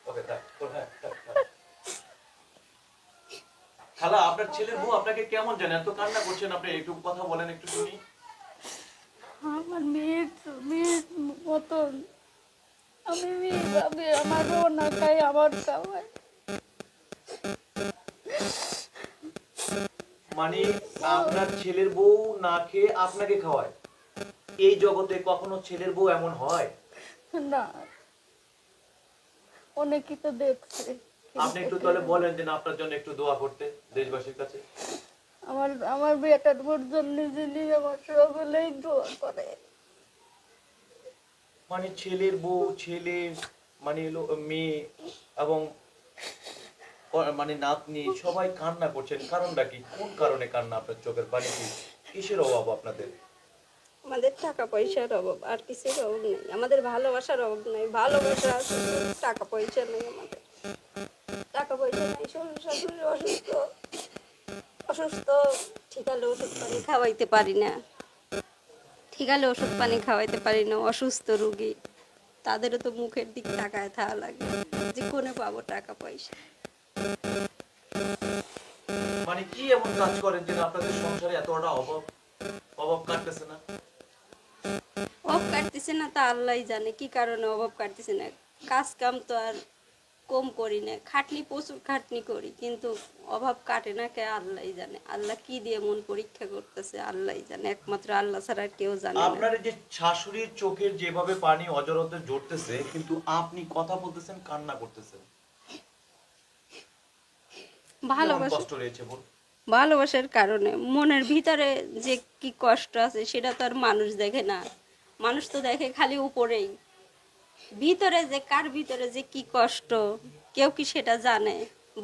ওকে থাক হ্যাঁ খালা আপনার ছেলের বউ আপনাকে কেমন জানে এত কান্না করছেন আপনি একটু কথা বলেন একটু শুনি আমার মেয়ের মতন আমি এইভাবে আমারও না খাই আমার খাওয়াই মানে আপনার ছেলের বউ না খেয়ে আপনাকে খাওয়ায় এই জগতে কখনো ছেলের বউ এমন হয় না অনেকেই তো দেখছে আপনি একটু তাহলে বলেন যে না আপনার জন্য একটু দোয়া করতে দেশবাসীর কাছে আমার বেটার জন্য যিনি আমার সকলেই দোয়া করে মানে ছেলের বউ ছেলে মানে এলো মেয়ে এবং মানে নাতনি সবাই কান্না করছেন কারণটা কি কোন কারণে কান্না আপনার চোখের পানি কি কিসের অভাব আপনাদের আমাদের টাকা পয়সার অভাব আর কিছুর অভাব নেই আমাদের ভালোবাসার অভাব নেই ভালোবাসা আছে টাকা পয়সা নেই আমাদের টাকা পয়সা নেই শ্বশুর শাশুড়ি অসুস্থ ঠিকালে ওষুধ পানি খাওয়াইতে পারি না ঠিকালে ওষুধ পানি খাওয়াইতে পারি না অসুস্থ রুগী তাদেরও তো মুখের দিক টাকায় থাকা লাগে যে কোনে পাবো টাকা পয়সা মানে কি এমন কাজ করেন যে আপনাদের সংসারে এতটা অভাব কাটতেছে না অভাব কাটতেছে না তা আল্লাহই জানে কি কারণে অভাব কাটতেছে না কাজ কাম তো আর কম করি না খাটনি প্রচুর খাটনি করি কিন্তু অভাব কাটে না কে আল্লাহই জানে আল্লাহ কি দিয়ে মন পরীক্ষা করতেছে আল্লাহই জানে একমাত্র আল্লাহ ছাড়া কেউ জানে না আপনার যে শাশুড়ির চোখের যেভাবে পানি অজরতে জড়তেছে কিন্তু আপনি কথা বলতেছেন কান্না করতেছেন ভালোবাসা কষ্ট রয়েছে বল ভালোবাসার কারণে মনের ভিতরে যে কি কষ্ট আছে সেটা তো আর মানুষ দেখে না মানুষ তো দেখে খালি উপরেই ভিতরে যে কার ভিতরে যে কি কষ্ট কেউ কি সেটা জানে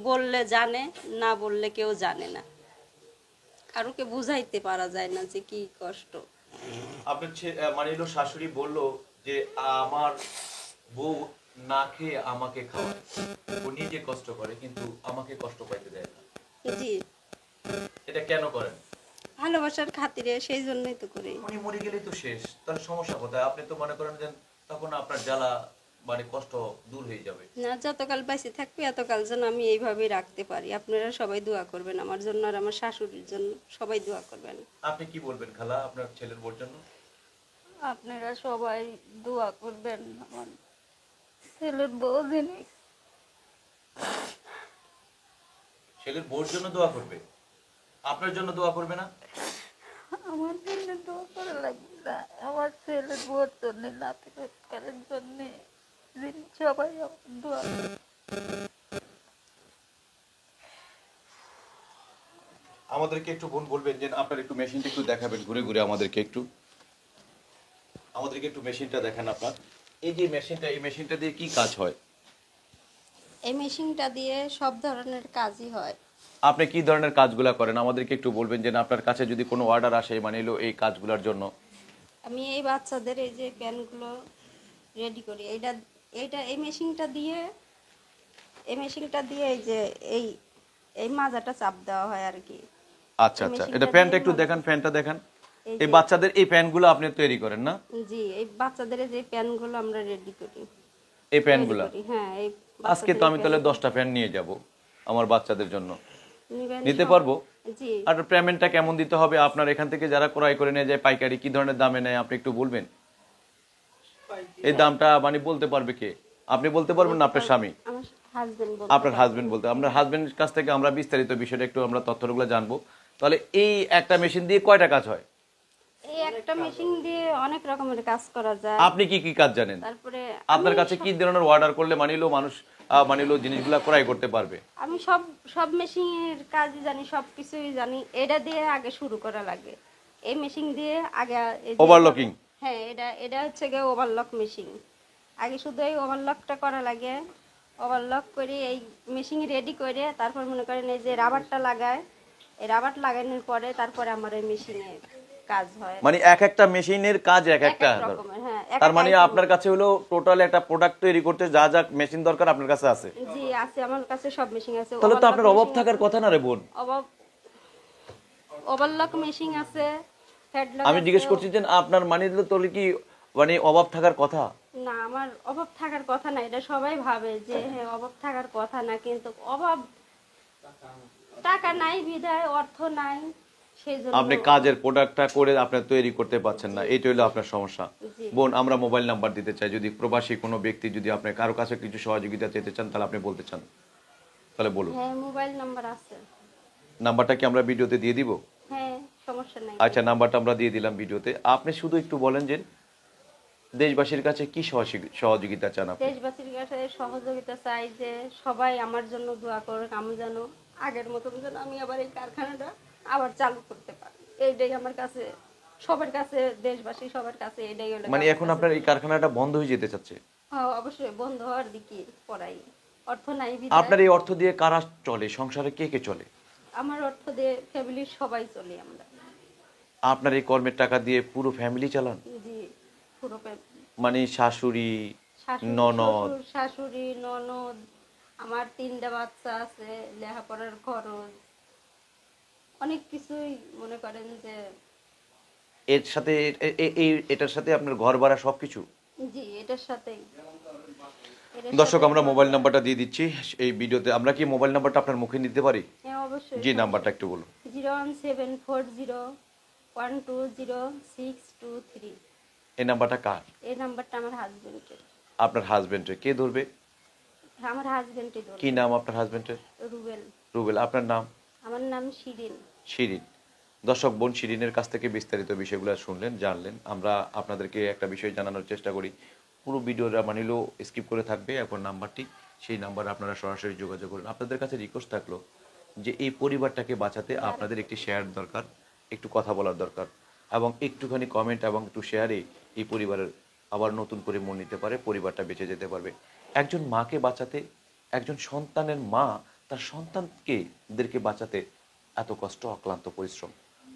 বললে জানে না বললে কেউ জানে না কারোকে বুঝাইতে পারা যায় না যে কি কষ্ট আপনার মানে এলো শাশুড়ি বলল যে আমার বউ না খেয়ে আমাকে খাওয়ায় ও নিজে কষ্ট করে কিন্তু আমাকে কষ্ট পাইতে দেয় না জি এটা কেন করেন ভালোবাসার খাতিরে সেই জন্যই তো করি উনি মরে গেলেই তো শেষ তার সমস্যা কোথায় আপনি তো মনে করেন যে তখন আপনার জ্বালা মানে কষ্ট দূর হয়ে যাবে না যতকাল বেঁচে থাকবে এতকাল যেন আমি এইভাবেই রাখতে পারি আপনারা সবাই দোয়া করবেন আমার জন্য আর আমার শাশুড়ির জন্য সবাই দোয়া করবেন আপনি কি বলবেন খালা আপনার ছেলের বউর জন্য আপনারা সবাই দোয়া করবেন আমার ছেলের বউ যিনি ছেলের বউর জন্য দোয়া করবে আপনার জন্য দোয়া করবে না আমার জন্য দোয়া করে লাগবে না আমার ছেলের বউর জন্য নাতির জন্য যিনি সবাই আমার দোয়া করবেন। আমাদেরকে একটু বোন বলবেন যে আপনার একটু মেশিনটা একটু দেখাবেন ঘুরে ঘুরে আমাদেরকে একটু মেশিনটা দেখান আপনার এই যে মেশিনটা এই মেশিনটা দিয়ে কি কাজ হয় এই মেশিনটা দিয়ে সব ধরনের কাজই হয় আপনি কি ধরনের কাজগুলো করেন আমাদেরকে একটু বলবেন যে আপনার কাছে যদি কোনো অর্ডার আসে মানে এলো এই কাজগুলোর জন্য আমি এই বাচ্চাদের এই যে প্যানগুলো রেডি করি এইটা এই মেশিনটা দিয়ে এই যে এই মাজাটা চাপ দেওয়া হয় আর কি আচ্ছা আচ্ছা এটা প্যানটা একটু দেখান প্যানটা দেখান এই বাচ্চাদের এই প্যানগুলো আপনি তৈরি করেন না জি এই বাচ্চাদের যে প্যানগুলো আমরা রেডি করি এই প্যানগুলো হ্যাঁ এই আজকে তো আমি তাহলে 10টা প্যান নিয়ে যাব আমার বাচ্চাদের জন্য নিবেন নিতে পারবো জি আর পেমেন্টটা কেমন দিতে হবে আপনার এখান থেকে যারা ক্রয় করে নিয়ে যায় পাইকারি কি ধরনের দামে নেয় আপনি একটু বলবেন এই দামটা মানে বলতে পারবে কে আপনি বলতে পারবেন না আপনার স্বামী আমার হাজবেন্ড আপনার হাজবেন্ড বলতে আপনার হাজবেন্ডের কাছ থেকে আমরা বিস্তারিত বিষয়টা একটু আমরা তথ্যগুলো জানবো তাহলে এই একটা মেশিন দিয়ে কয়টা কাজ হয় এই একটা মেশিন দিয়ে অনেক রকমের কাজ করা যায় আপনি কি কি কাজ জানেন তারপরে আপনার কাছে কি ধরনের অর্ডার করলে মানিলো মানুষ মানিলো জিনিসগুলো ক্রয় করতে পারবে আমি সব মেশিনের কাজই জানি সবকিছুই জানি এটা দিয়ে আগে শুরু করা লাগে এই মেশিন দিয়ে আগে ওভারলকিং হ্যাঁ এটা হচ্ছে গিয়ে ওভারলক মেশিন আগে শুধু এই ওভারলকটা করা লাগে ওভারলক করে এই মেশিন রেডি করে তারপর মনে করেন এই যে রাবারটা লাগায় এই রাবার লাগানোর পরে তারপরে আমার এই মেশিনে কাজ হয় মানে এক একটা মেশিনের কাজ এক একটা রকমের হ্যাঁ তার মানে আপনার কাছে হলো টোটাল একটা প্রোডাক্ট তৈরি করতে যা যা মেশিন দরকার আপনার কাছে আছে জি আছে আমার কাছে সব মেশিন আছে তাহলে তো আপনার অভাব থাকার কথা না রে বোন ওভারলক মেশিন আছে হেডলক আমি জিজ্ঞেস করছি যে আপনার মানে তো কি মানে অভাব থাকার কথা না, আমার অভাব থাকার কথা না, এটা সবাই ভাবে যে হ্যাঁ অভাব থাকার কথা না, কিন্তু অভাব, টাকা নাই বিধায়, অর্থ নাই, সেই জন্য আপনি কাজের প্রোডাক্টটা করে আপনি তৈরি করতে পারছেন না, এইটা হলো আপনার সমস্যা। জি। বোন, আমরা মোবাইল নাম্বার দিতে চাই, যদি প্রবাসী কোনো ব্যক্তি যদি আপনি কারো কাছে কিছু সহযোগিতা চেতে চান তাহলে আপনি বলতে চান, তাহলে বলুন। হ্যাঁ, মোবাইল নাম্বার আছে। নাম্বারটা কি আমরা ভিডিওতে দিয়ে দিব? হ্যাঁ, সমস্যা নাই। আচ্ছা, নাম্বারটা আমরা দিয়ে দিলাম ভিডিওতে। আপনি শুধু একটু বলেন যে দেশবাসীর কাছে কি সহযোগিতা চান আপনি? দেশবাসীর কাছে সহযোগিতা চাই যে সবাই আমার জন্য দোয়া করুক, আমি যেন আগের মতন যেন আমি আবার এই কারখানাটা আবার চালু করতে পারি। এইটাই আমার কাছে, সবার কাছে, দেশবাসী সবার কাছে এটাই হলো মানে আমার এখন কাছে। আপনার এই কারখানাটা বন্ধ হয়ে যেতে চাচ্ছে? হ্যাঁ, অবশ্যই বন্ধ হওয়ার দিকে পড়াই, অর্থ নাই বিধায়। আপনার এই অর্থ দিয়ে কারা চলে, সংসারে কে কে চলে? আমার অর্থ দিয়ে ফ্যামিলির সবাই চলি আমরা। আপনার এই কর্মের টাকা দিয়ে পুরো ফ্যামিলি চালান? জি, পুরো মানে শাশুড়ি, শাশুড়ি, ননদ? শ্বশুর, শাশুড়ি, ননদ, আমার 3টা বাচ্চা আছে, লেখাপড়ার খরচ, অনেক কিছুই মনে করেন যে। এর সাথে এটার সাথে আপনার ঘর ভাড়া সবকিছু? জি, এটার সাথেই। দর্শক, আমরা মোবাইল নাম্বারটা দিয়ে দিচ্ছি এই ভিডিওতে। আমরা কি মোবাইল নাম্বারটা আপনার মুখে নিতে পারি? হ্যাঁ, অবশ্যই। জি, নাম্বারটা একটু বলুন। 01740120623। এই নাম্বারটা কার? এই নাম্বারটা আমার হাজবেন্ডের। আপনার হাজবেন্ডের। কে ধরবে? আমার হাজবেন্ডই ধরবে। কি নাম আপনার হাজবেন্ডের? রুবেল। রুবেল। আপনার নাম? আমার নাম শিরিন। শিরিন। দর্শক, বোন শিরিনের কাছ থেকে বিস্তারিত বিষয়গুলো শুনলেন, জানলেন। আমরা আপনাদেরকে একটা বিষয় জানানোর চেষ্টা করি, পুরো ভিডিওটা মানিলেও স্কিপ করে থাকবে। এখন নাম্বারটি, সেই নাম্বারে আপনারা সরাসরি যোগাযোগ করুন। আপনাদের কাছে রিকোয়েস্ট থাকলো যে এই পরিবারটাকে বাঁচাতে আপনাদের একটি শেয়ার দরকার, একটু কথা বলার দরকার, এবং একটুখানি কমেন্ট এবং একটু শেয়ারে এই পরিবারের আবার নতুন করে মন নিতে পারে, পরিবারটা বেঁচে যেতে পারবে। একজন মাকে বাঁচাতে, একজন সন্তানের মা তার সন্তানকে বাঁচাতে এত কষ্ট, অক্লান্ত পরিশ্রম।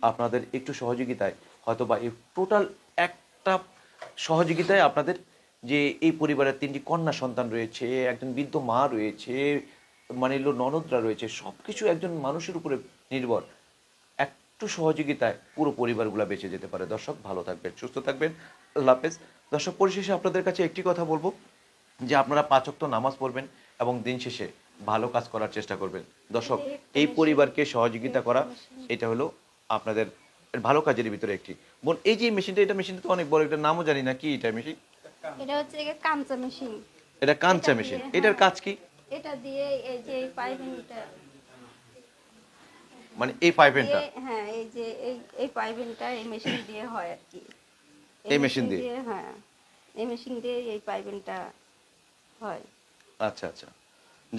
আপনাদের একটু সহযোগিতায় হয়তো বা এই টোটাল একটা সহযোগিতায় আপনাদের যে এই পরিবারের 3টি কন্যা সন্তান রয়েছে, একজন বৃদ্ধ মা রয়েছে, মানে ননদরা রয়েছে, সব কিছু একজন মানুষের উপরে নির্ভর। একটু সহযোগিতায় পুরো পরিবারগুলো বেঁচে যেতে পারে। দর্শক, ভালো থাকবেন, সুস্থ থাকবেন, আল্লাহ হাফেজ। দর্শক, পরিশেষে আপনাদের কাছে একটি কথা বলবো যে আপনারা 5 ওয়াক্ত নামাজ পড়বেন এবং দিন শেষে ভালো কাজ করার চেষ্টা করবেন। দর্শক, এই পরিবারকে সহযোগিতা করা, এটা হলো আপনাদের ভালো কাজের ভিতরে একটি। বোন, এই যে মেশিনটা, এটা মেশিনটা তো অনেক বড়, এটার নামও জানি না, কি এটা মেশিন? এটা হচ্ছে কাঁচা মেশিন। এটা কাঞ্চা মেশিন। এটার কাজ কি? এটা দিয়ে এই যে এই পাইপিংটা, মানে এই পাইপেনটা? হ্যাঁ, এই যে এই পাইপিংটা এই মেশিন দিয়ে হয় আর কি। এই মেশিন দিয়ে? হ্যাঁ, এই মেশিন দিয়ে এই পাইপিংটা হয়। আচ্ছা আচ্ছা।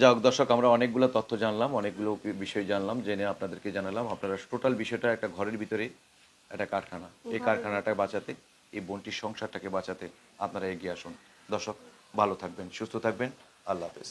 যাক দর্শক, আমরা অনেকগুলো তথ্য জানলাম, অনেকগুলো বিষয় জানলাম, জেনে আপনাদেরকে জানালাম। আপনারা টোটাল বিষয়টা একটা ঘরের ভিতরে একটা কারখানা, এই কারখানাটা বাঁচাতে, এই বোনটির সংসারটাকে বাঁচাতে আপনারা এগিয়ে আসুন। দর্শক, ভালো থাকবেন, সুস্থ থাকবেন, আল্লাহ হাফেজ।